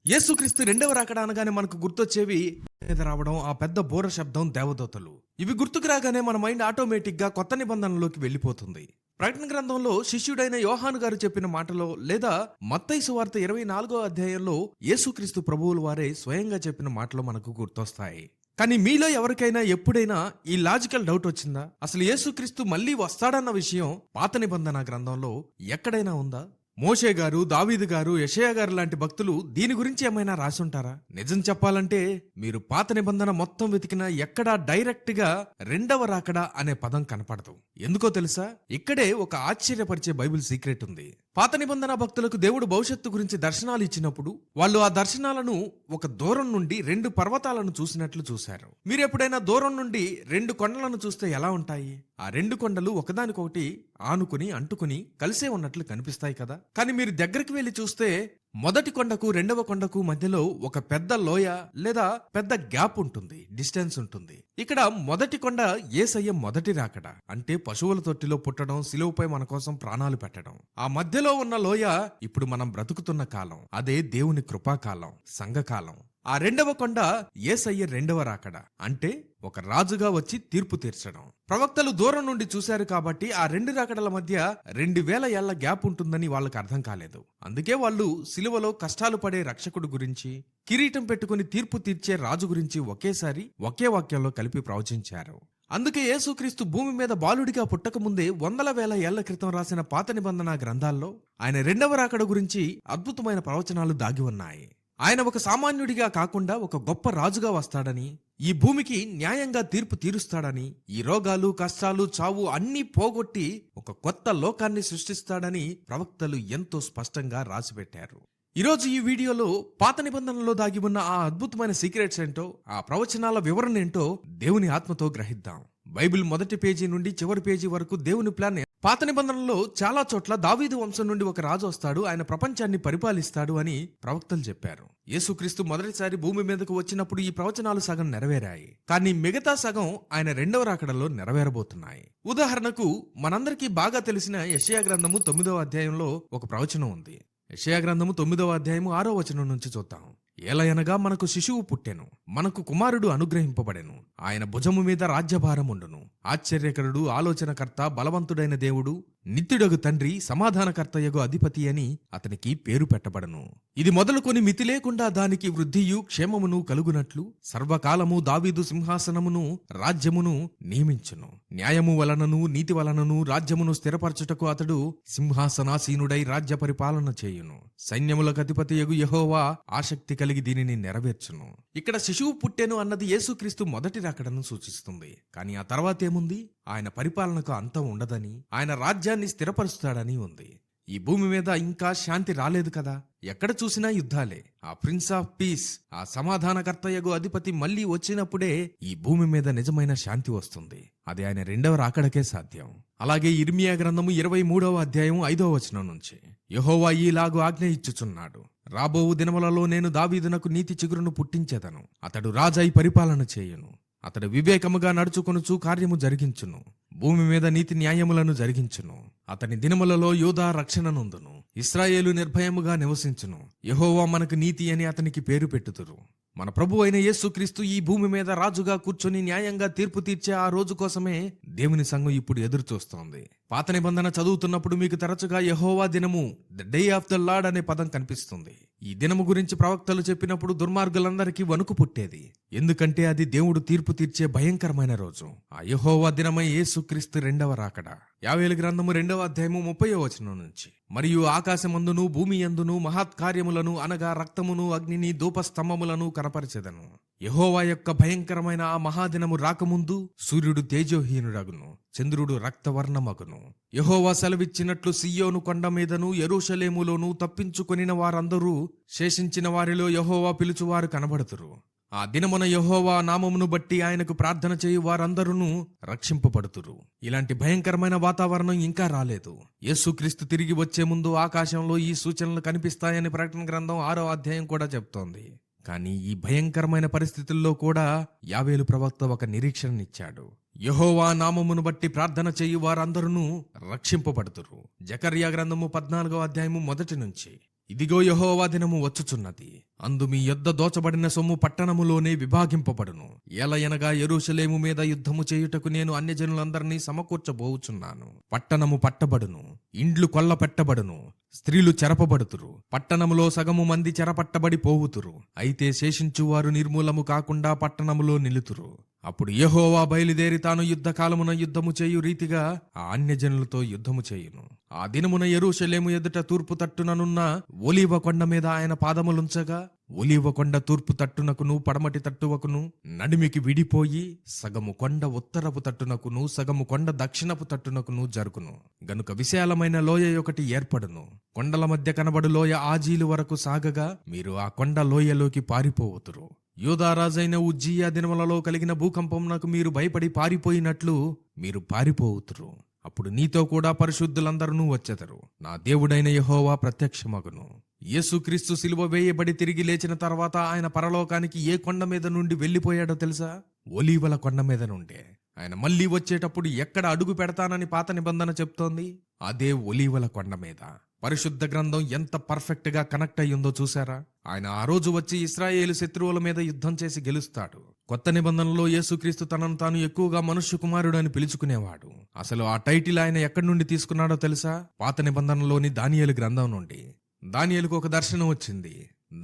యేసుక్రీస్తు రెండవ రాకడ అనగానే మనకు గుర్తొచ్చేవి మీద రావడం, ఆ పెద్ద బోర శబ్దం, దేవదూతలు. ఇవి గుర్తుకు రాగానే మన మైండ్ ఆటోమేటిక్ గా కొత్త నిబంధనలోకి వెళ్ళిపోతుంది. ప్రకటన గ్రంథంలో శిష్యుడైన యోహాను గారు చెప్పిన మాటలో, లేదా మత్తయి సువార్త 24వ అధ్యాయంలో యేసుక్రీస్తు ప్రభువుల వారే స్వయంగా చెప్పిన మాటలు మనకు గుర్తొస్తాయి. కానీ మీలో ఎవరికైనా ఎప్పుడైనా ఈ లాజికల్ డౌట్ వచ్చిందా? అసలు యేసుక్రీస్తు మళ్ళీ వస్తాడన్న విషయం పాత నిబంధన గ్రంథంలో ఎక్కడైనా ఉందా? మోషే గారు, దావీదు గారు, యెషయా గారు లాంటి భక్తులు దీని గురించి ఏమైనా రాసుంటారా? నిజం చెప్పాలంటే మీరు పాత నిబంధన మొత్తం వెతికినా ఎక్కడా డైరెక్ట్ గా రెండవ రాకడ అనే పదం కనపడదు. ఎందుకో తెలుసా? ఇక్కడే ఒక ఆశ్చర్యపరిచే బైబిల్ సీక్రెట్ ఉంది. పాత నిబంధన భక్తులకు దేవుడు భవిష్యత్తు గురించి దర్శనాలు ఇచ్చినప్పుడు వాళ్ళు ఆ దర్శనాలను ఒక దూరం నుండి 2 పర్వతాలను చూసినట్లు చూశారు. మీరు ఎప్పుడైనా దూరం నుండి 2 కొండలను చూస్తే ఎలా ఉంటాయి? ఆ 2 కొండలు ఒకదానికొకటి ఆనుకుని అంటుకుని కలిసే ఉన్నట్లు కనిపిస్తాయి కదా. కానీ మీరు దగ్గరికి వెళ్లి చూస్తే మొదటి కొండకు రెండవ కొండకు మధ్యలో ఒక పెద్ద లోయ లేదా పెద్ద గ్యాప్ ఉంటుంది, డిస్టెన్స్ ఉంటుంది. ఇక్కడ మొదటి కొండ యేసయ్య మొదటి రాకడ, అంటే పశువుల తొట్టిలో పుట్టడం, శిలువపై మన కోసం ప్రాణాలు పెట్టడం. ఆ మధ్యలో ఉన్న లోయ ఇప్పుడు మనం బ్రతుకుతున్న కాలం, అదే దేవుని కృపాకాలం, సంఘకాలం. ఆ రెండవ కొండ యేసయ్య రెండవ రాకడ, అంటే ఒక రాజుగా వచ్చి తీర్పు తీర్చడం. ప్రవక్తలు దూరం నుండి చూశారు కాబట్టి ఆ 2 రాకడల మధ్య 2000 ఏళ్ల గ్యాప్ ఉంటుందని వాళ్ళకి అర్థం కాలేదు. అందుకే వాళ్ళు సిలువలో కష్టాలు పడే రక్షకుడు గురించి, కిరీటం పెట్టుకుని తీర్పు తీర్చే రాజు గురించి ఒకేసారి ఒకే వాక్యంలో కలిపి ప్రవచించారు. అందుకే యేసుక్రీస్తు భూమి మీద బాలుడిగా పుట్టకముందే 100,000 ఏళ్ల క్రితం రాసిన పాత నిబంధన గ్రంథాల్లో ఆయన రెండవ రాకడ గురించి అద్భుతమైన ప్రవచనాలు దాగి ఉన్నాయి. ఆయన ఒక సామాన్యుడిగా కాకుండా ఒక గొప్ప రాజుగా వస్తాడని, ఈ భూమికి న్యాయంగా తీర్పు తీరుస్తాడని, ఈ రోగాలు, కష్టాలు, చావు అన్నీ పోగొట్టి ఒక కొత్త లోకాన్ని సృష్టిస్తాడని ప్రవక్తలు ఎంతో స్పష్టంగా రాసిపెట్టారు. ఈరోజు ఈ వీడియోలో పాత నిబంధనలో దాగి ఉన్న ఆ అద్భుతమైన సీక్రెట్స్ ఏంటో, ఆ ప్రవచనాల వివరణ ఏంటో దేవుని ఆత్మతో గ్రహిద్దాం. బైబిల్ మొదటి పేజీ నుండి చివరి పేజీ వరకు దేవుని ప్లాన్. పాత నిబంధనలో చాలా చోట్ల దావీదు వంశం నుండి ఒక రాజు వస్తాడు, ఆయన ప్రపంచాన్ని పరిపాలిస్తాడు అని ప్రవక్తలు చెప్పారు. యేసుక్రీస్తు మొదటిసారి భూమి మీదకు వచ్చినప్పుడు ఈ ప్రవచనాలు సగం నెరవేరాయి. కానీ మిగతా సగం ఆయన రెండవ రాకడలో నెరవేరబోతున్నాయి. ఉదాహరణకు మనందరికీ బాగా తెలిసిన యెషయా గ్రంథము 9వ అధ్యాయంలో ఒక ప్రవచనం ఉంది. యెషయా గ్రంథము 9వ అధ్యాయము 6వ వచనం నుంచి చూద్దాం. ఏలయనగా మనకు శిశువు పుట్టెను, మనకు కుమారుడు అనుగ్రహింపబడెను, ఆయన భుజము మీద రాజ్యభారముండును. ఆశ్చర్యకరుడు, ఆలోచనకర్త, బలవంతుడైన దేవుడు, నిత్యుడగు తండ్రి, సమాధానకర్తయగు అధిపతి అని అతనికి పేరు పెట్టబడను. ఇది మొదలుకొని మితి లేకుండా దానికి వృద్ధియు క్షేమమును కలుగునట్లు సర్వకాలము దావీదు సింహాసనమును రాజ్యమును నియమించును. న్యాయము వలనను నీతి వలనను రాజ్యమును స్థిరపరచుటకు అతడు సింహాసనాసీనుడై రాజ్య పరిపాలన చేయును. సైన్యములకు అధిపతియగు యెహోవా ఆసక్తి కలిగి దీనిని నెరవేర్చును. ఇక్కడ శిశువు పుట్టెను అన్నది యేసుక్రీస్తు మొదటి రాకడను సూచిస్తుంది. కానీ ఆ తర్వాత ఏముంది? ఆయన పరిపాలనకు అంతం ఉండదని, ఆయన రాజ్యాన్ని స్థిరపరుస్తాడని ఉంది. ఈ భూమి మీద ఇంకా శాంతి రాలేదు కదా, ఎక్కడ చూసినా యుద్ధాలే. ఆ ప్రిన్స్ ఆఫ్ పీస్, ఆ సమాధానకర్తయగు అధిపతి మళ్లీ వచ్చినప్పుడే ఈ భూమి మీద నిజమైన శాంతి వస్తుంది. అది ఆయన రెండవ రాకడకే సాధ్యం. అలాగే ఇర్మియా గ్రంథము 23వ అధ్యాయం 5వ వచనం నుంచి, యెహోవా ఈలాగు ఆజ్ఞ ఇచ్చుచున్నాడు, రాబోవు దినములలో నేను దావీదునకు నీతి చిగురును పుట్టించెదను, అతడు రాజై పరిపాలన చేయును. అతడు వివేకముగా నడుచుకొనుచు కార్యము జరిగించును, భూమి మీద నీతి న్యాయములను జరిగించును. అతని దినములలో యూదా రక్షణ నొందును, ఇశ్రాయేలు నిర్భయముగా నివసించును. యెహోవా మనకు నీతి అని అతనికి పేరు పెట్టుదురు. మన ప్రభు అయిన యేసుక్రీస్తు ఈ భూమి మీద రాజుగా కూర్చొని న్యాయంగా తీర్పు తీర్చే ఆ రోజు కోసమే దేవుని సంఘం ఇప్పుడు ఎదురు చూస్తోంది. పాత నిబంధన చదువుతున్నప్పుడు మీకు తరచుగా యెహోవా దినము, the day of the lord అనే పదం కనిపిస్తుంది. ఈ దినము గురించి ప్రవక్తలు చెప్పినప్పుడు దుర్మార్గులందరికీ వణుకు పుట్టేది. ఎందుకంటే అది దేవుడు తీర్పు తీర్చే భయంకరమైన రోజు. ఆ యెహోవా దినమై యేసుక్రీస్తు రెండవ రాకడ. యావేలు గ్రంథము 2వ అధ్యాయము 30వ వచనం నుంచి, మరియు ఆకాశమందును భూమి యందును మహత్కార్యములను అనగా రక్తమును, అగ్నిని, ధూపస్తంభములను కనపరచెదను. యెహోవా యొక్క భయంకరమైన ఆ మహాదినము రాకముందు సూర్యుడు తేజోహీనుడగును, చంద్రుడు రక్తవర్ణమగును. యెహోవా సెలవిచ్చినట్లు సియోను కొండ మీదను యెరూషలేములోను తప్పించుకొనిన వారందరూ, శేషించిన వారిలో యెహోవా పిలుచువారు కనబడుతురు. ఆ దినమున యెహోవా నామమును బట్టి ఆయనకు ప్రార్థన చేయు వారందరూ రక్షింపబడుతురు. ఇలాంటి భయంకరమైన వాతావరణం ఇంకా రాలేదు. యేసుక్రీస్తు తిరిగి వచ్చే ముందు ఆకాశంలో ఈ సూచనలు కనిపిస్తాయని ప్రకటన గ్రంథం 6వ అధ్యాయం కూడా చెప్తోంది. కానీ ఈ భయంకరమైన పరిస్థితుల్లో కూడా యావేలు ప్రవక్త ఒక నిరీక్షణనిచ్చాడు. యెహోవా నామమును బట్టి ప్రార్థన చేయు వారందరూ రక్షింపబడుతురు. జకర్యా గ్రంథము 14వ అధ్యాయము 1 నుంచి, ఇదిగో యెహోవా దినము వచ్చుచున్నది, అందు మీ యొద్ద దోచబడిన సొమ్ము పట్టణములోనే విభాగింపబడును. ఏలయనగా యెరూషలేము మీద యుద్ధము చేయుటకు నేను అన్యజనులందరినీ సమకూర్చబోచున్నాను. పట్టణము పట్టబడును, ఇండ్లు కొల్లపెట్టబడును, స్త్రీలు చెరపబడుతురు. పట్టణములో సగము మంది చెరపట్టబడి పోవుతురు, అయితే శేషించువారు నిర్మూలము కాకుండా పట్టణములో నిలుతురు. అప్పుడు యెహోవా బయలుదేరి తాను యుద్ధకాలమున యుద్ధము చేయు రీతిగా ఆ అన్యజనులతో యుద్ధము చేయును. ఆ దినమున యెరూషలేము ఎదుట తూర్పు తట్టుననున్న ఒలీవ కొండ మీద ఆయన పాదములుంచగా, ఒలీవ కొండ తూర్పు తట్టునకును పడమటి తట్టువకును నడిమికి విడిపోయి సగము కొండ ఉత్తరపు తట్టునకును సగము కొండ దక్షిణపు తట్టునకును జరుగును. గనుక విశాలమైన లోయ ఒకటి ఏర్పడును. కొండల మధ్య కనబడు లోయ ఆజీలు వరకు సాగగా మీరు ఆ కొండ లోయలోకి పారిపోవుతురు. యూదారాజైన ఉజ్జియా దినములలో కలిగిన భూకంపమునకు మీరు భయపడి పారిపోయినట్లు మీరు పారిపోవుతురు. అప్పుడు నీతో కూడా పరిశుద్ధులందరూ వచ్చెదరు. నా దేవుడైన యెహోవా ప్రత్యక్షమగును. యేసుక్రీస్తు సిలువ వేయబడి తిరిగి లేచిన తర్వాత ఆయన పరలోకానికి ఏ కొండ మీద నుండి వెళ్లిపోయాడో తెలుసా? ఒలీవల కొండ మీద నుండే. ఆయన మళ్లీ వచ్చేటప్పుడు ఎక్కడ అడుగు పెడతానని పాత నిబంధన చెప్తోంది? అదే ఒలీవల కొండ మీద. పరిశుద్ధ గ్రంథం ఎంత పర్ఫెక్ట్ గా కనెక్ట్ అయ్యిందో చూసారా? ఆయన ఆ రోజు వచ్చి ఇశ్రాయేలు శత్రువుల మీద యుద్ధం చేసి గెలుస్తాడు. కొత్త నిబంధనలో యేసుక్రీస్తు తనను తాను ఎక్కువగా మనుష్య కుమారుడు అని పిలుచుకునేవాడు. అసలు ఆ టైటిల్ ఆయన ఎక్కడి నుండి తీసుకున్నాడో తెలుసా? పాత నిబంధనలోని దానియేలు గ్రంథం నుండి. దానియేలుకు ఒక దర్శనం వచ్చింది.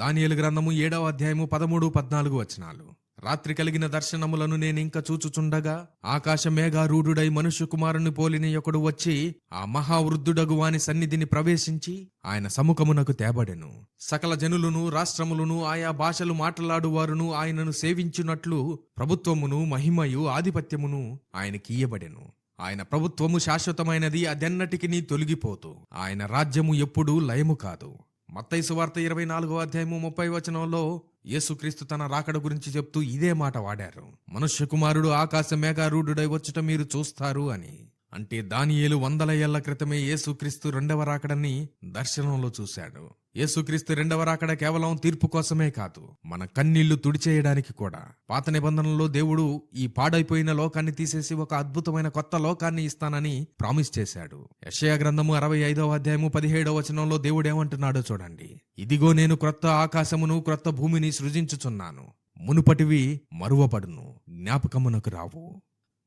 దానియేలు గ్రంథము 7వ అధ్యాయము 13-14 వచనాలు. రాత్రి కలిగిన దర్శనములను నేనింక చూచుచుండగా ఆకాశ మేఘారూఢుడై మనుష్య కుమారుని పోలిన ఒకడు వచ్చి ఆ మహావృద్ధుడగు వాని సన్నిధిని ప్రవేశించి ఆయన సముఖమునకు తేబడెను. సకల జనులను, రాష్ట్రములను, ఆయా భాషలు మాట్లాడువారును ఆయనను సేవించున్నట్లు ప్రభుత్వమును, మహిమయు, ఆధిపత్యమును ఆయనకియ్యబడెను. ఆయన ప్రభుత్వము శాశ్వతమైనది, అదెన్నటికి తొలగిపోతూ. ఆయన రాజ్యము ఎప్పుడూ లయము కాదు. మత్తయి సువార్త 24వ అధ్యాయము 30 వచనంలో యేసుక్రీస్తు తన రాకడ గురించి చెప్తూ ఇదే మాట వాడారు. మనుష్య కుమారుడు ఆకాశ మేఘారూఢుడై వచ్చుట మీరు చూస్తారు అని. అంటే దానియేలు 100 ఏళ్ల క్రితమే యేసుక్రీస్తు రెండవ రాకడని దర్శనంలో చూశాడు. యేసుక్రీస్తు రెండవ రాకడ కేవలం తీర్పు కోసమే కాదు, మన కన్నీళ్లు తుడిచేయడానికి కూడా. పాత నిబంధనలో దేవుడు ఈ పాడైపోయిన లోకాన్ని తీసేసి ఒక అద్భుతమైన కొత్త లోకాన్ని ఇస్తానని ప్రామిస్ చేశాడు. యెషయా గ్రంథము 65వ అధ్యాయము 17వ వచనంలో దేవుడు ఏమంటున్నాడో చూడండి. ఇదిగో నేను క్రొత్త ఆకాశమును క్రొత్త భూమిని సృజించుచున్నాను, మునుపటివి మరువబడును, జ్ఞాపకమునకు రావు.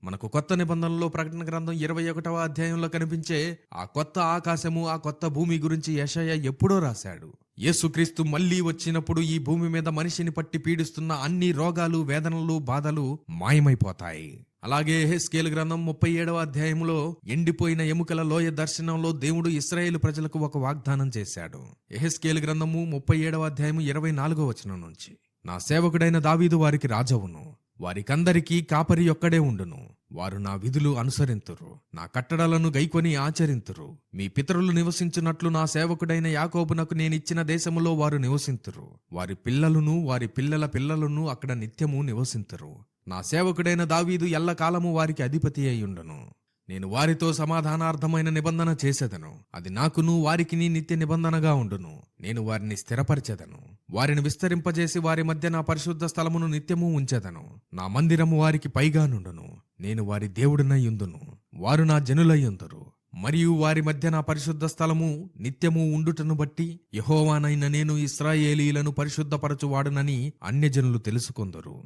మనకు కొత్త నిబంధనలో ప్రకటన గ్రంథం 21వ అధ్యాయంలో కనిపించే ఆ కొత్త ఆకాశము, ఆ కొత్త భూమి గురించి యెషయా ఎప్పుడో రాశాడు. యేసుక్రీస్తు మళ్లీ వచ్చినప్పుడు ఈ భూమి మీద మనిషిని పట్టి పీడిస్తున్న అన్ని రోగాలు, వేదనలు, బాధలు మాయమైపోతాయి. అలాగే యెహెజ్కేలు గ్రంథం 37వ అధ్యాయంలో ఎండిపోయిన ఎముకల లోయ దర్శనంలో దేవుడు ఇశ్రాయేలు ప్రజలకు ఒక వాగ్దానం చేశాడు. యెహెజ్కేలు గ్రంథము 37వ అధ్యాయము 24వ వచనం నుంచి, నా సేవకుడైన దావీదు వారికి రాజవును, వారికందరికీ కాపరి ఒక్కడే ఉండును. వారు నా విధులు అనుసరింతురు, నా కట్టడలను గైకొని ఆచరింతురు. మీ పితరులు నివసించున్నట్లు నా సేవకుడైన యాకోబునకు నేనిచ్చిన దేశములో వారు నివసింతురు. వారి పిల్లలను, వారి పిల్లల పిల్లలను అక్కడ నిత్యము నివసింతురు. నా సేవకుడైన దావీదు ఎల్లకాలము వారికి అధిపతి అయ్యుండును. నేను వారితో సమాధానార్థమైన నిబంధన చేసేదను, అది నాకును వారికిని నిత్య నిబంధనగా ఉండును. నేను వారిని స్థిరపరిచెదను, వారిని విస్తరింపజేసి వారి మధ్య నా పరిశుద్ధ స్థలమును నిత్యము ఉంచెదను. నా మందిరము వారికి పైగా నుండును, నేను వారి దేవుడినయ్యుందును, వారు నా జనులయ్యుందురు. మరియు వారి మధ్య నా పరిశుద్ధ స్థలము నిత్యము ఉండుటను బట్టి యెహోవానైన నేను ఇశ్రాయేలీయులను పరిశుద్ధపరచువాడునని అన్యజనులు తెలుసుకొందురు.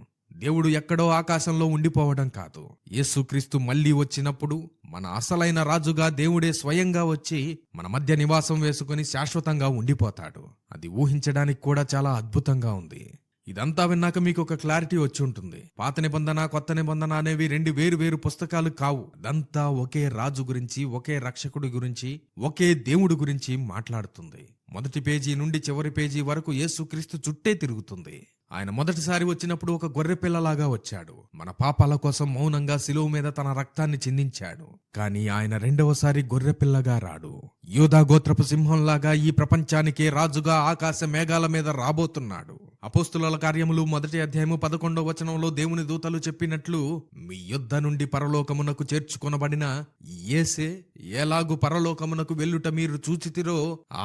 దేవుడు ఎక్కడో ఆకాశంలో ఉండిపోవడం కాదు. యేసుక్రీస్తు మళ్లీ వచ్చినప్పుడు మన అసలైన రాజుగా దేవుడే స్వయంగా వచ్చి మన మధ్య నివాసం వేసుకుని శాశ్వతంగా ఉండిపోతాడు. అది ఊహించడానికి కూడా చాలా అద్భుతంగా ఉంది. ఇదంతా విన్నాక మీకు ఒక క్లారిటీ వచ్చి ఉంటుంది. పాత నిబంధన, కొత్త నిబంధన అనేవి రెండు వేరు వేరు పుస్తకాలు కావు. అదంతా ఒకే రాజు గురించి, ఒకే రక్షకుడి గురించి, ఒకే దేవుడి గురించి మాట్లాడుతుంది. మొదటి పేజీ నుండి చివరి పేజీ వరకు యేసుక్రీస్తు చుట్టే తిరుగుతుంది. ఆయన మొదటిసారి వచ్చినప్పుడు ఒక గొర్రె పిల్లలాగా వచ్చాడు. మన పాపాల కోసం మౌనంగా శిలువ మీద తన రక్తాన్ని చిందించాడు. కానీ ఆయన రెండవసారి గొర్రె పిల్లగా రాడు. యూదా గోత్రపు సింహంలాగా ఈ ప్రపంచానికే రాజుగా ఆకాశ మేఘాల మీద రాబోతున్నాడు. అపోస్తుల కార్యములు 1వ అధ్యాయము 11వ వచనంలో దేవుని దూతలు చెప్పినట్లు, మీ యుద్ధ నుండి పరలోకమునకు చేర్చుకొనబడిన యేసే ఎలాగు పరలోకమునకు వెళ్ళుట మీరు చూచితిరో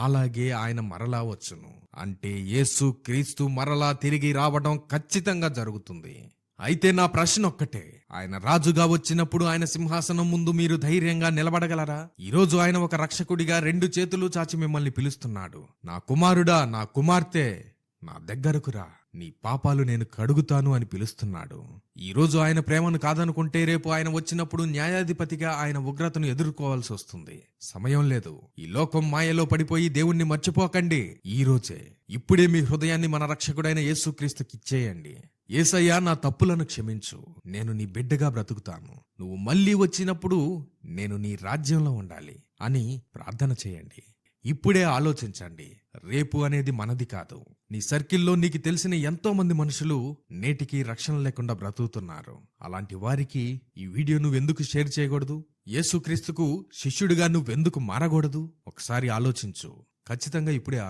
అలాగే ఆయన మరలా వచ్చును. అంటే యేసు క్రీస్తు మరలా తిరిగి రావడం ఖచ్చితంగా జరుగుతుంది. అయితే నా ప్రశ్న ఒక్కటే, ఆయన రాజుగా వచ్చినప్పుడు ఆయన సింహాసనం ముందు మీరు ధైర్యంగా నిలబడగలరా? ఈరోజు ఆయన ఒక రక్షకుడిగా 2 చేతులు చాచి మిమ్మల్ని పిలుస్తున్నాడు. నా కుమారుడా, నా కుమార్తె, నా దగ్గరకు రా, నీ పాపాలు నేను కడుగుతాను అని పిలుస్తున్నాడు. ఈ రోజు ఆయన ప్రేమను కాదనుకుంటే రేపు ఆయన వచ్చినప్పుడు న్యాయాధిపతిగా ఆయన ఉగ్రతను ఎదుర్కోవాల్సి వస్తుంది. సమయం లేదు. ఈ లోకం మాయలో పడిపోయి దేవుణ్ణి మర్చిపోకండి. ఈ రోజే, ఇప్పుడే మీ హృదయాన్ని మన రక్షకుడైన యేసుక్రీస్తుకిచ్చేయండి. యేసయ్యా, నా తప్పులను క్షమించు, నేను నీ బిడ్డగా బ్రతుకుతాను, నువ్వు మళ్ళీ వచ్చినప్పుడు నేను నీ రాజ్యంలో ఉండాలి అని ప్రార్థన చేయండి. ఇప్పుడే ఆలోచించండి. రేపు అనేది మనది కాదు. నీ సర్కిల్లో నీకు తెలిసిన ఎంతో మంది మనుషులు నేటికి రక్షణ లేకుండా బ్రతుకుతున్నారు. అలాంటి వారికి ఈ వీడియో నువ్వెందుకు షేర్ చేయకూడదు? యేసుక్రీస్తుకు శిష్యుడిగా నువ్వెందుకు మారకూడదు? ఒకసారి ఆలోచించు. ఖచ్చితంగా ఇప్పుడే